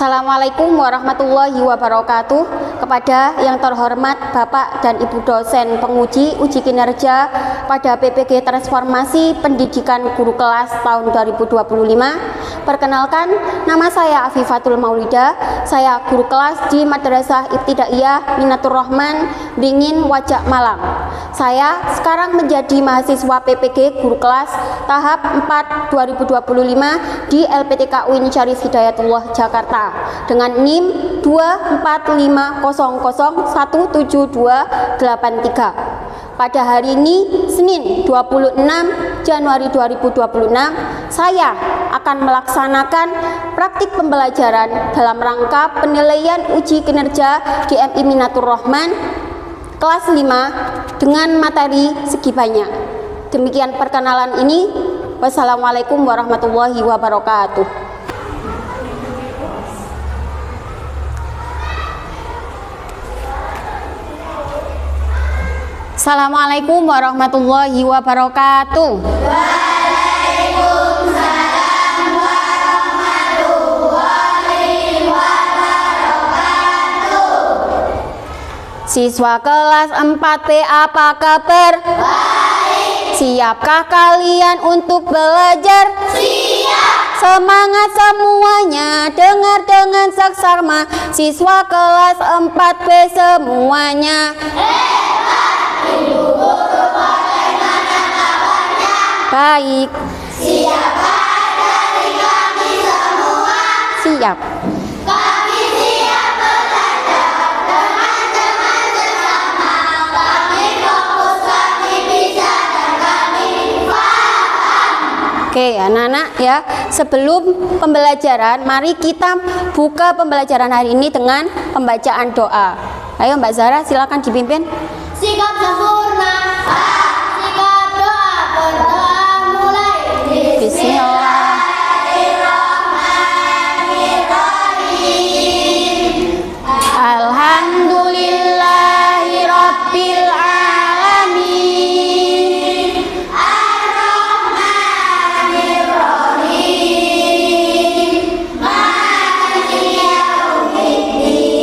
Assalamualaikum warahmatullahi wabarakatuh. Kepada yang terhormat Bapak dan Ibu dosen penguji uji kinerja pada PPG Transformasi Pendidikan Guru Kelas tahun 2025. Perkenalkan, nama saya Afifatul Maulida. Saya guru kelas di Madrasah Ibtidaiyah Minatur Rahman, Beringin, Wajak, Malang. Saya sekarang menjadi mahasiswa PPG Guru Kelas tahap 4 2025 di LPTK UIN Syarif Hidayatullah Jakarta dengan NIM 245001723. Pada hari ini, Senin 26 Januari 2026, saya akan melaksanakan praktik pembelajaran dalam rangka penilaian uji kinerja di MI Minatur Rahman kelas 5 dengan materi segi banyak. Demikian perkenalan ini. Wassalamualaikum warahmatullahi wabarakatuh. Assalamualaikum warahmatullahi wabarakatuh. Waalaikumsalam warahmatullahi wabarakatuh. Siswa kelas 4B, apa kabar? Baik. Siapkah kalian untuk belajar? Siap. Semangat semuanya, dengar dengan saksama. Siswa kelas 4B semuanya. Ibu guru, bagaimana kabarnya? Baik. Siapa dari kami semua? Siap. Kami siap belajar dengan sesama. Kami fokus, kami bisa, dan kami paham. Oke, anak-anak ya. Sebelum pembelajaran, mari kita buka pembelajaran hari ini dengan pembacaan doa. Ayo Mbak Zara, silakan dipimpin. Sikap sempurna. Sikap doa. Berdoa mulai. Bismillahirrahmanirrahim. Alhamdulillahirabbil alamin. Ar-Rahmanir-Rahim. Maliki yaumiddin.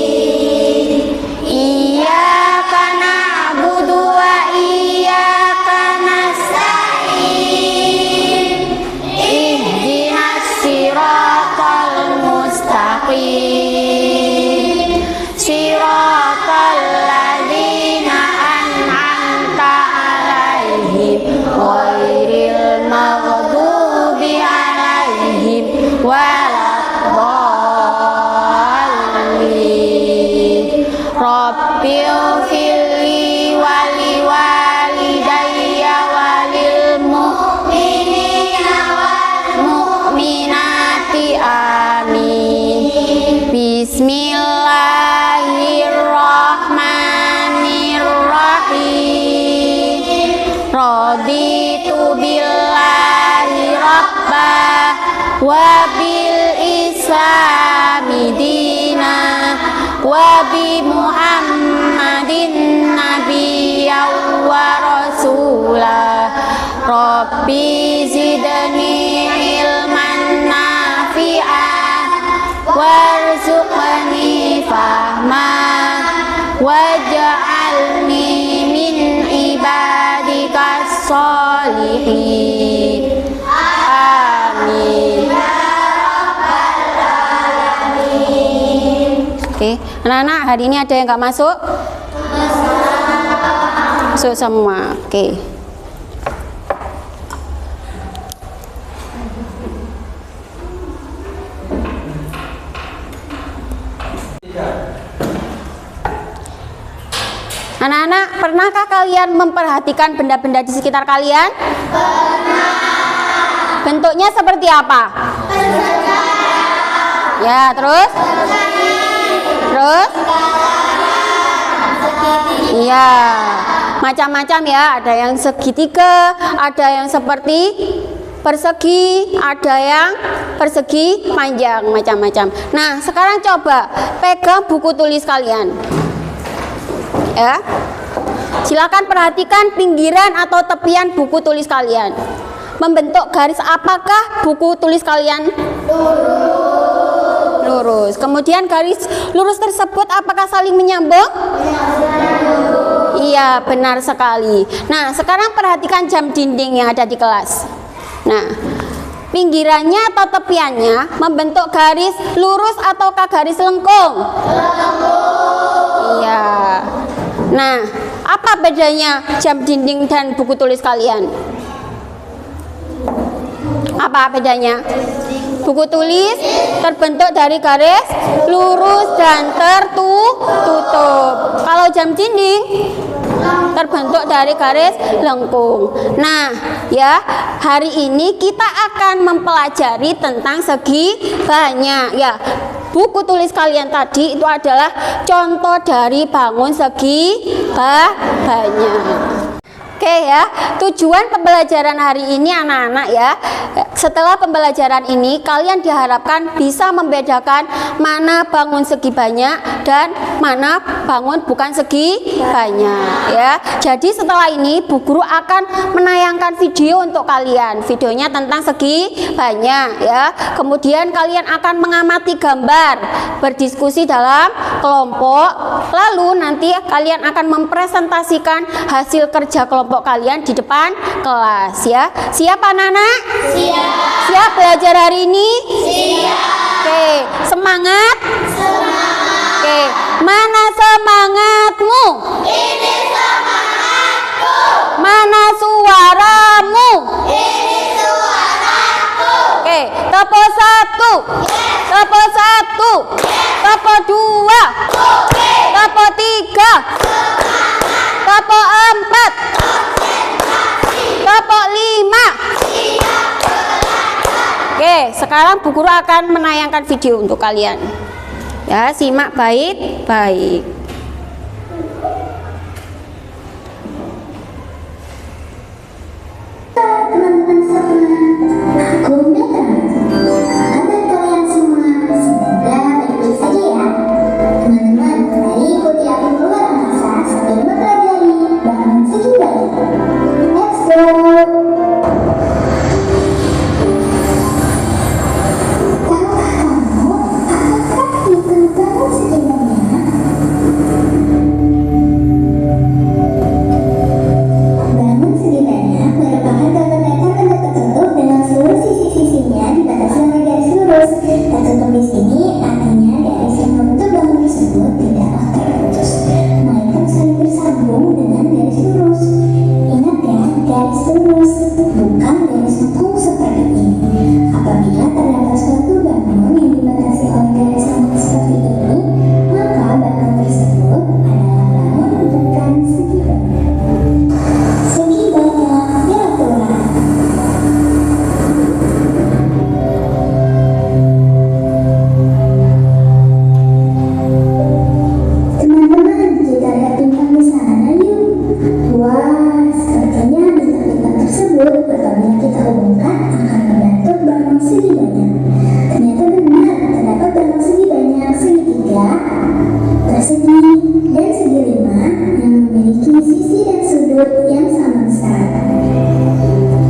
Iyyaka na'budu wa iyyaka nasta'in. Ihdinas siratal mustaqim. Siratal ladzina an'amta 'alaihim ghairil maghdubi 'alaihim waladdallin. Rabbighfirli wa liwalidayya walil mu'minina wal mu'minati amin. Bismillahirrahmanirrahim. Raditu billahi rabbah wa bil islami dina wa bi Muhammadin nabiyyan wa rasulah. Rabbi zidni ilman nafi'an warzuqni fahman waj'alni min ibadikas sholihin. Amin. Oke, anak-anak, hari ini ada yang nggak masuk? Masuk semua. Oke. Anak-anak, pernahkah kalian memperhatikan benda-benda di sekitar kalian? Pernah. Bentuknya seperti apa? Ya, terus? Terus? Iya, macam-macam ya. Ada yang segitiga, ada yang seperti persegi, ada yang persegi panjang, macam-macam. Nah, sekarang coba pegang buku tulis kalian. Ya. Silakan perhatikan pinggiran atau tepian buku tulis kalian. Membentuk garis apakah buku tulis kalian? Lurus. lurus. Kemudian garis lurus tersebut apakah saling menyambung? Iya, benar sekali. Nah, sekarang perhatikan jam dinding yang ada di kelas. Nah, pinggirannya atau tepiannya membentuk garis lurus ataukah garis lengkung? Iya. Nah, apa bedanya jam dinding dan buku tulis kalian? Apa bedanya? Buku tulis terbentuk dari garis lurus dan tertutup. Kalau jam dinding terbentuk dari garis lengkung. Nah, ya, hari ini kita akan mempelajari tentang segi banyak. Ya, buku tulis kalian tadi itu adalah contoh dari bangun segi banyak. Oke ya, tujuan pembelajaran hari ini anak-anak ya, setelah pembelajaran ini kalian diharapkan bisa membedakan mana bangun segi banyak dan mana bangun bukan segi banyak ya. Jadi setelah ini Bu Guru akan menayangkan video untuk kalian, videonya tentang segi banyak ya. Kemudian kalian akan mengamati gambar, berdiskusi dalam kelompok, lalu nanti kalian akan mempresentasikan hasil kerja kelompok kalian di depan kelas ya. Siap anak-anak? Siap. Siap belajar hari ini? Siap. Oke, semangat? Semangat. Oke, mana semangatmu? Ini semangatku. Mana suaramu? Ini suaraku. Oke, topo 1, topo 1, topo 2, topo 3, topo 4, topo 5. Oke, sekarang Bu Guru akan menayangkan video untuk kalian. Ya, simak baik-baik. Teman-teman semua, aku datang. Kabar kalian semua semoga baik-baik saja ya. Teman-teman, mari ikuti aku keluar angkasa sambil mempelajari bangun segi banyak. Let's go. Tahukah kamu apakah itu bangun segi banyak? Bangun segi banyak merupakan tata-tata benda tertutup dengan seluruh sisi-sisinya dibatasi oleh garis lurus. Tertutup di sini artinya garis yang membentuk bangun tersebut tidaklah terputus, melainkan saling bersambung dengan garis lurus. Ingat ya, garis lurus, bukan garis lengkung seperti ini. Apabila terdapat suatu bangun yang dibatasi oleh garis lengkung seperti ini, maka bangun tersebut adalah bangun bukan segi banyak. Segi banyak beraturan. Teman-teman, kita lihat bintang di sana yuk. Wah, sepertinya bintang-bintang tersebut apabila kita hubungkan akan membentuk bangun segi banyak. Ternyata benar, terdapat bangun segi banyak segitiga, persegi, dan segi lima yang memiliki sisi dan sudut yang sama besar.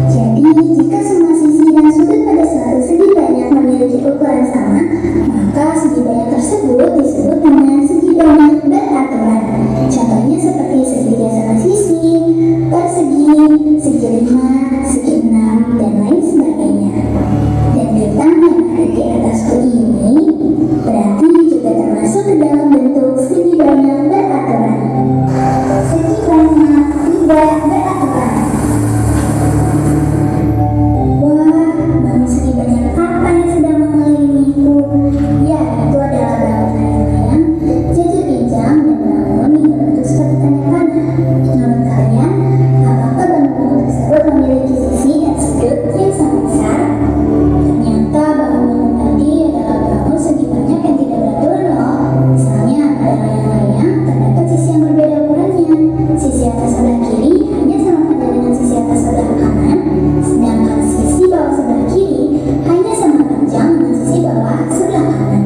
Jadi, jika semua sisi dan sudut pada suatu segi banyak memiliki ukuran sama, maka segi banyak tersebut disebut dengan segi banyak beraturan. Contohnya seperti segitiga sama sisi, persegi, segi lima, segi enam, dan lain sebagainya. Dan bintang yang ada di atasku ini berarti juga termasuk ke dalam bentuk segi banyak beraturan. Segi banyak tidak beraturan. Wah, bangun segi banyak apa yang sedang mengelilingiku? Ya, itu adalah bangun layang-layang, jajak pinjam, dan bangun yang berbentuk seperti tanda panah. Menurut kalian, apakah bangun-bangun tersebut memiliki sisi dan sudut yang sama besar? Ternyata bangun-bangun tadi adalah bangun segi banyak yang tidak beraturan loh. Misalnya, pada layang-layang terdapat sisi yang berbeda ukurannya. Sisi atas sebelah kiri hanya sama panjang dengan sisi atas sebelah kanan, sedangkan sisi bawah sebelah kiri hanya sama panjang dengan sisi bawah sebelah kanan.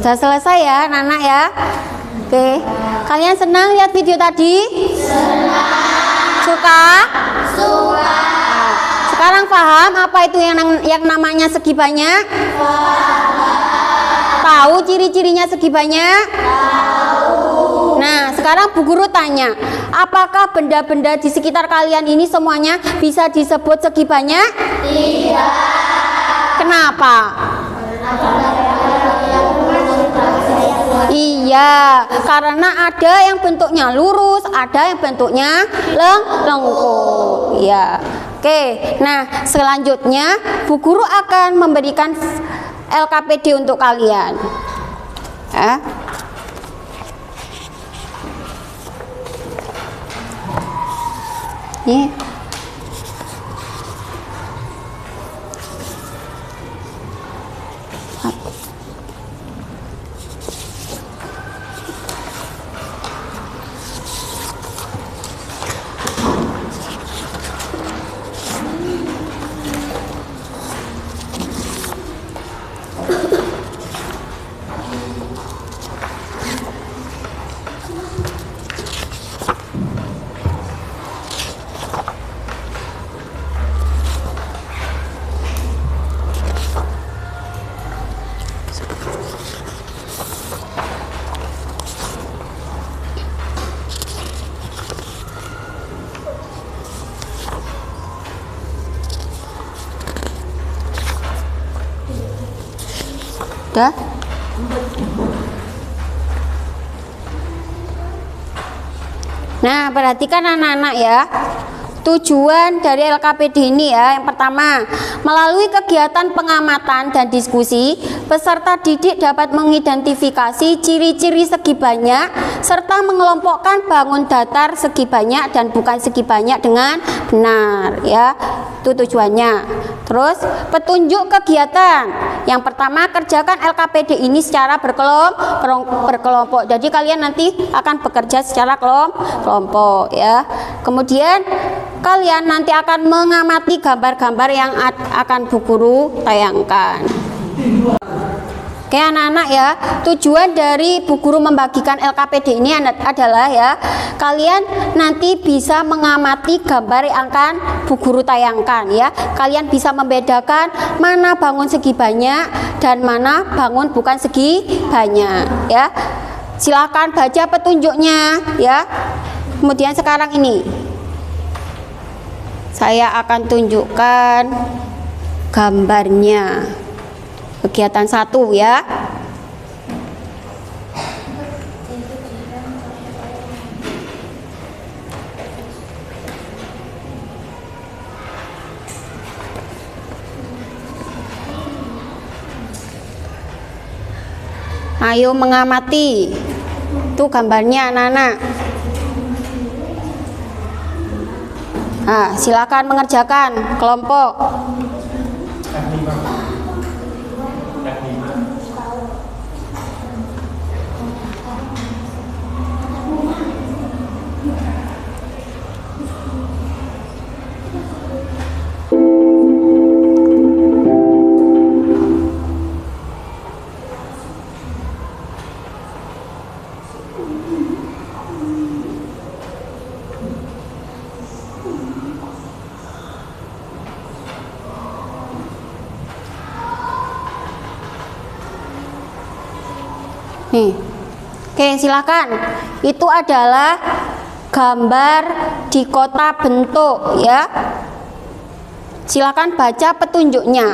Sudah selesai ya anak-anak ya. Oke, kalian senang lihat video tadi? Suka? Sekarang paham apa itu yang namanya segi banyak? Tahu ciri-cirinya segi banyak? Nah, sekarang Bu Guru tanya, apakah benda-benda di sekitar kalian ini semuanya bisa disebut segi banyak? Tidak. Kenapa? Iya, karena ada yang bentuknya lurus, ada yang bentuknya lengkung. Ya, oke. Nah, selanjutnya Bu Guru akan memberikan LKPD untuk kalian. Ya. Nih. Udah? Nah, perhatikan anak-anak ya. Tujuan dari LKPD ini ya, yang pertama, melalui kegiatan pengamatan dan diskusi, peserta didik dapat mengidentifikasi ciri-ciri segi banyak serta mengelompokkan bangun datar segi banyak dan bukan segi banyak dengan benar ya. Itu tujuannya. Terus petunjuk kegiatan. Yang pertama, kerjakan LKPD ini secara berkelompok. Jadi kalian nanti akan bekerja secara kelompok ya. Kemudian kalian nanti akan mengamati gambar-gambar yang akan Bu Guru tayangkan. Oke anak-anak ya, tujuan dari Bu Guru membagikan LKPD ini adalah ya, kalian nanti bisa mengamati gambar yang akan Bu Guru tayangkan ya. Kalian bisa membedakan mana bangun segi banyak dan mana bangun bukan segi banyak ya. Silakan baca petunjuknya ya. Kemudian sekarang ini saya akan tunjukkan gambarnya. Kegiatan 1 ya. Ayo mengamati. Itu gambarnya anak-anak. Nah, silakan mengerjakan kelompok. Nih. Oke, silakan. Itu adalah gambar di kota bentuk ya. Silakan baca petunjuknya.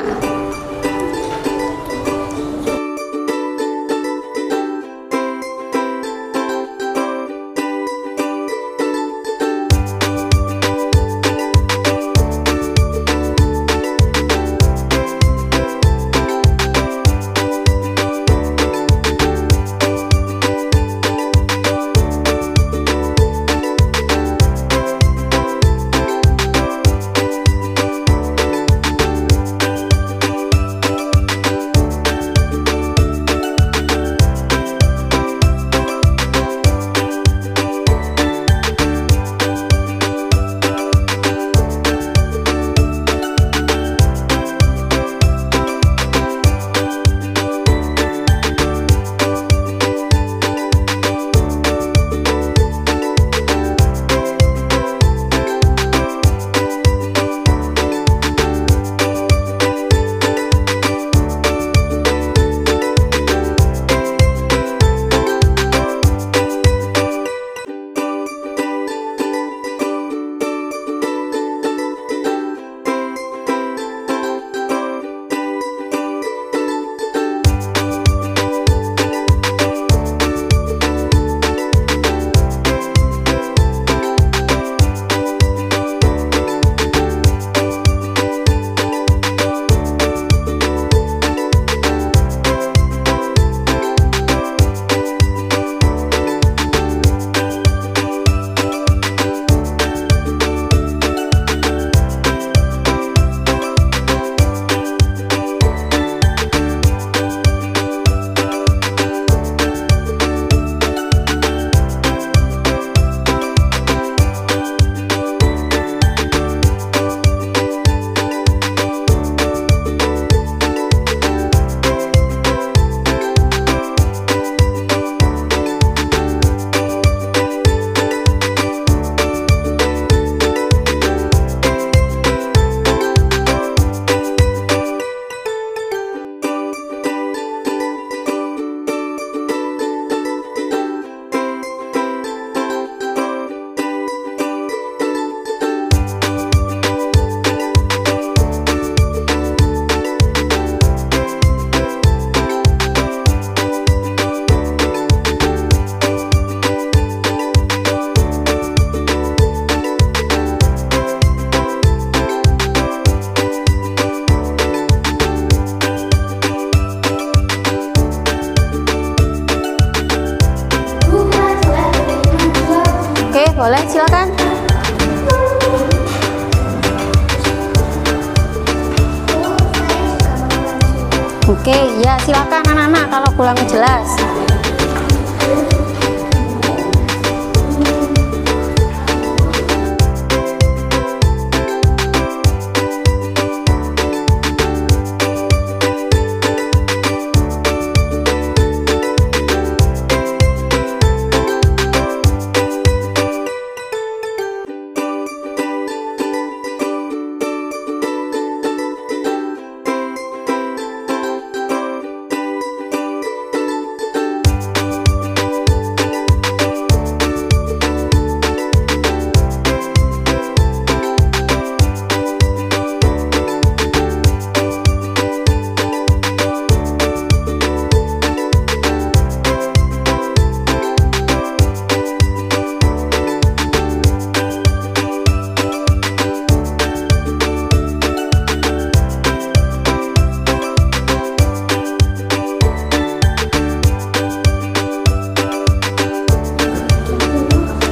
Oke, ya silakan anak-anak kalau kurangnya jelas.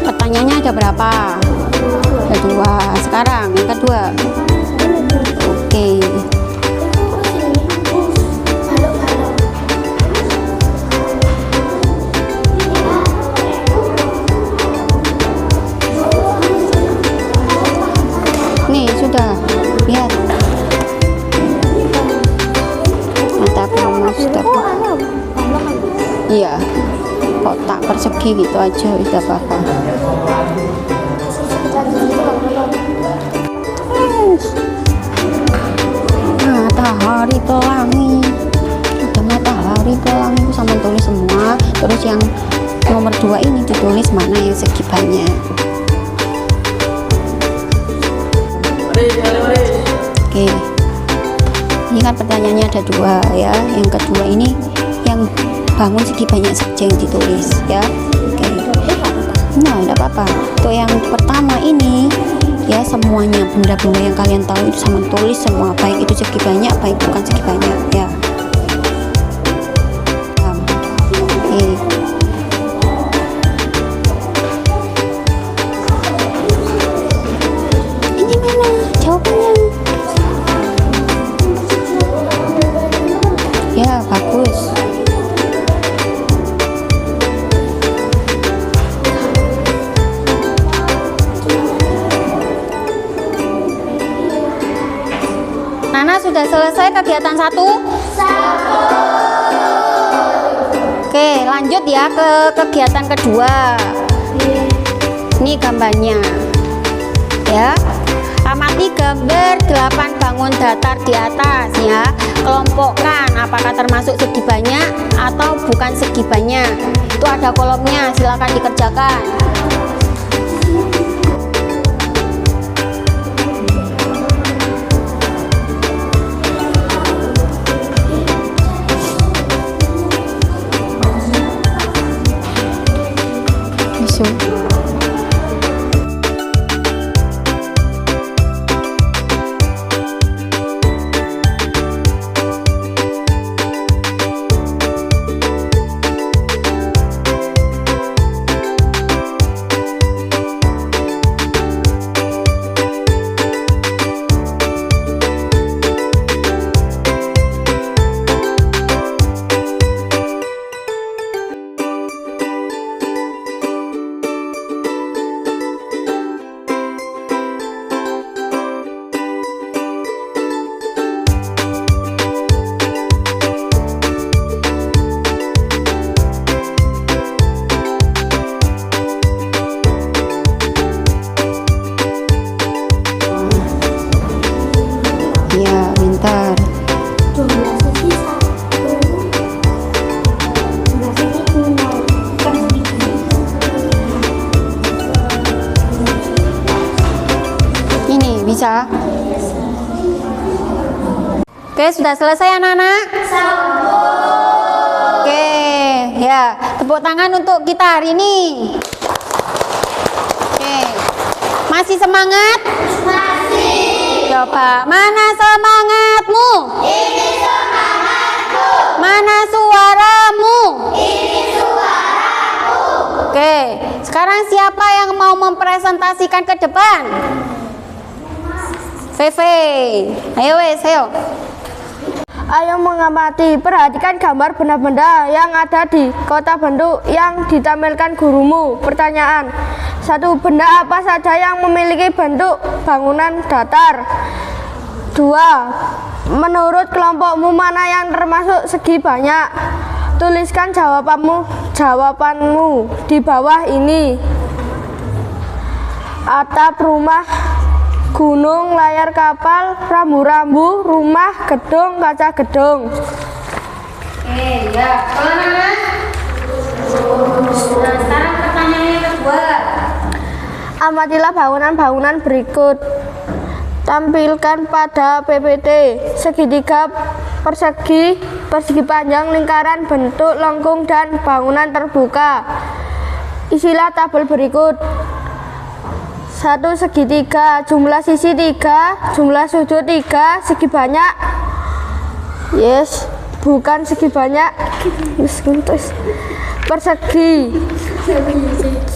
Pertanyaannya ada berapa? Ada 2. Sekarang yang kedua. Oke. Nih sudah, lihat. Mata kamu sudah. Iya. Kotak persegi gitu aja udah apa-apa. Matahari pelangi, ada matahari pelangi itu sama tulis semua. Terus yang nomor 2 ini ditulis mana yang segi banyak. Oke, ini kan pertanyaannya ada 2 ya. Yang kedua ini yang bangun segi banyak saja yang ditulis ya. Oke. Nah, tidak apa-apa. Untuk yang pertama ini ya, semuanya benda-benda yang kalian tahu itu sama tulis semua, baik itu segi banyak baik bukan segi banyak ya. Oke. Ini mana jawabannya? Ya, bagus. Nana sudah selesai kegiatan 1? Oke, lanjut ya ke kegiatan kedua. Ini gambarnya ya. Amati gambar 8 bangun datar di atas ya. Kelompokkan apakah termasuk segi banyak atau bukan segi banyak. Itu ada kolomnya, silakan dikerjakan. Bisa? Oke, sudah selesai anak-anak? Oke, ya, tepuk tangan untuk kita hari ini. Oke, masih semangat? Masih. Coba, mana semangatmu? Ini semangatku. Mana suaramu? Ini suaraku. Oke, sekarang siapa yang mau mempresentasikan ke depan? Feve, ayo wes, ayo. Ayo mengamati, perhatikan gambar benda-benda yang ada di kota bentuk yang ditampilkan gurumu. Pertanyaan: 1. Benda apa saja yang memiliki bentuk bangunan datar? 2. Menurut kelompokmu mana yang termasuk segi banyak? Tuliskan jawabanmu di bawah ini. Atap rumah, gunung, layar kapal, rambu-rambu, rumah, gedung, kaca gedung. Ya. Kalau Nana? Nah, sekarang pertanyaannya kedua. Amatilah bangunan-bangunan berikut. Tampilkan pada PPT segitiga, persegi panjang, lingkaran, bentuk lengkung, dan bangunan terbuka. Isilah tabel berikut. 1. Segitiga, jumlah sisi 3, jumlah sudut 3, segi banyak. Yes, bukan segi banyak. Persegi,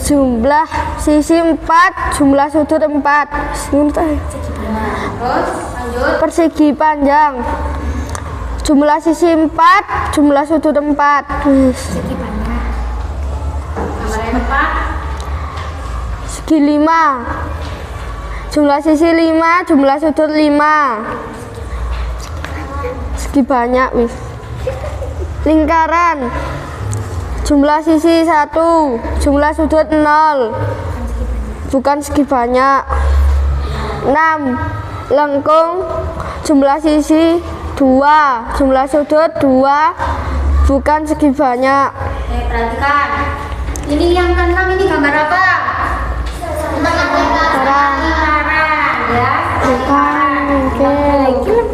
jumlah sisi 4, jumlah sudut 4. Persegi panjang, jumlah sisi 4, jumlah sudut 4. Segi 5, jumlah sisi 5, jumlah sudut 5. Segi banyak wis. Lingkaran, jumlah sisi 1, jumlah sudut 0, bukan segi banyak. 6. Lengkung, jumlah sisi 2, jumlah sudut 2, bukan segi banyak. Perhatikan. Ini yang ke-6 ini gambar apa? Lingkaran. Ya. Lanjut.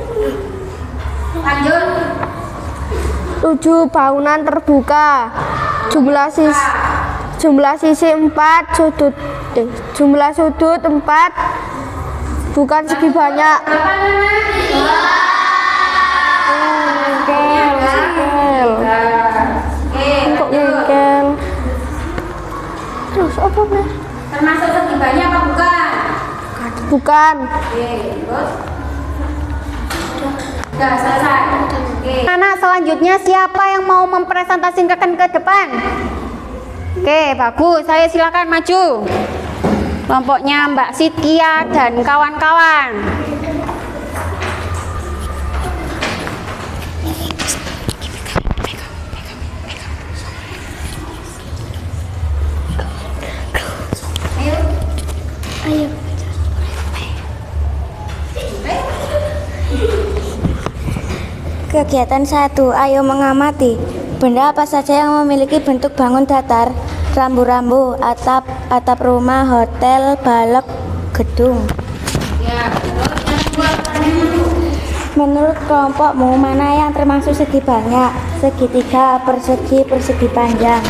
7. Bangunan terbuka, jumlah sisi 4, jumlah sudut 4, bukan segi banyak. Berapa Nana? Untuk bengkel. Terus apa nih? Termasuk segi banyak apa bukan? Bukan. Terus? Sudah selesai. Anak selanjutnya siapa yang mau mempresentasikan ke depan? Bagus. Saya silakan maju. Kelompoknya Mbak Sitkia dan kawan-kawan. Ayo. Kegiatan 1. Ayo mengamati. Benda apa saja yang memiliki bentuk bangun datar? Rambu-rambu, atap rumah, hotel, balok, gedung. Menurut kelompokmu mana yang termasuk segi banyak? Segitiga, persegi panjang.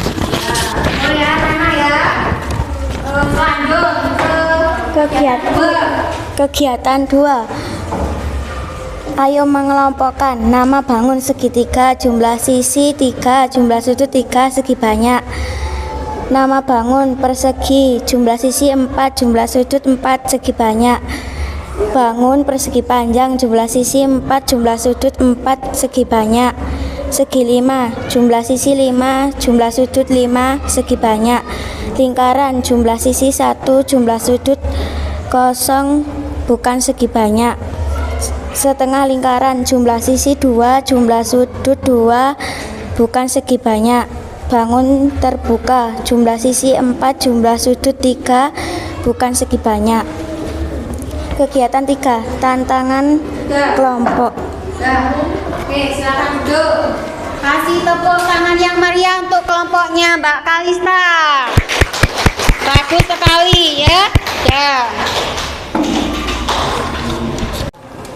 Kegiatan 2. Ayo mengelompokkan. Nama bangun segitiga, jumlah sisi 3, jumlah sudut 3, segi banyak. Nama bangun persegi, jumlah sisi 4, jumlah sudut 4, segi banyak. Bangun persegi panjang, jumlah sisi 4, jumlah sudut 4, segi banyak. Segi 5, jumlah sisi 5, jumlah sudut 5, segi banyak. Lingkaran, jumlah sisi 1, jumlah sudut 0, bukan segi banyak. Setengah lingkaran, jumlah sisi 2, jumlah sudut 2, bukan segi banyak. Bangun terbuka, jumlah sisi 4, jumlah sudut 3, bukan segi banyak. Kegiatan 3. Tantangan kelompok. Silakan duduk. Kasih tepuk tangan yang meriah untuk kelompoknya Mbak Kalista. Bagus sekali ya.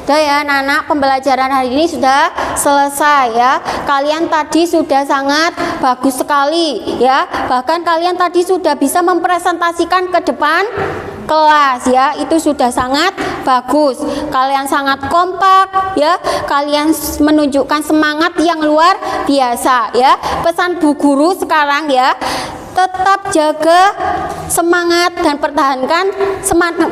Udah ya anak-anak, pembelajaran hari ini sudah selesai ya. Kalian tadi sudah sangat bagus sekali ya. Bahkan kalian tadi sudah bisa mempresentasikan ke depan kelas ya. Itu sudah sangat bagus. Kalian sangat kompak ya. Kalian menunjukkan semangat yang luar biasa ya. Pesan Bu Guru sekarang ya, tetap jaga semangat dan pertahankan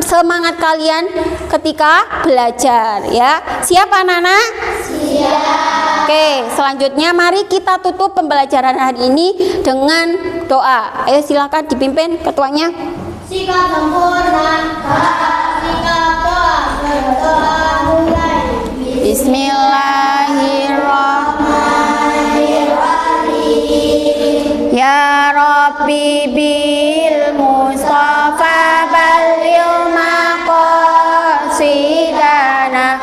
semangat kalian ketika belajar ya. Siap anak-anak? Siap. Oke, selanjutnya mari kita tutup pembelajaran hari ini dengan doa. Ayo silakan dipimpin ketuanya. Sikap sempurna, sikap doa, berdoa mulai. Bismillahirrahmanirrahim. Ya Rabbi bil Mustafa balil maqasidana.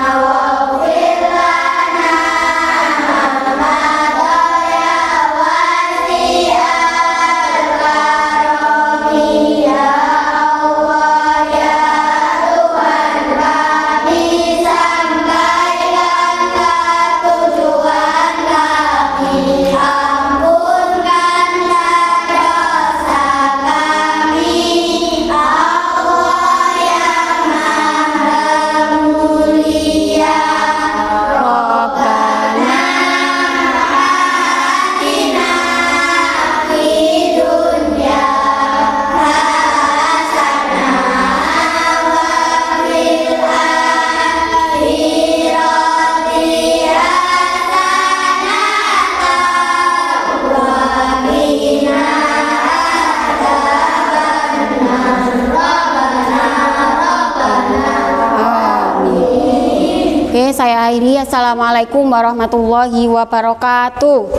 Oke, saya akhiri. Assalamualaikum warahmatullahi wabarakatuh.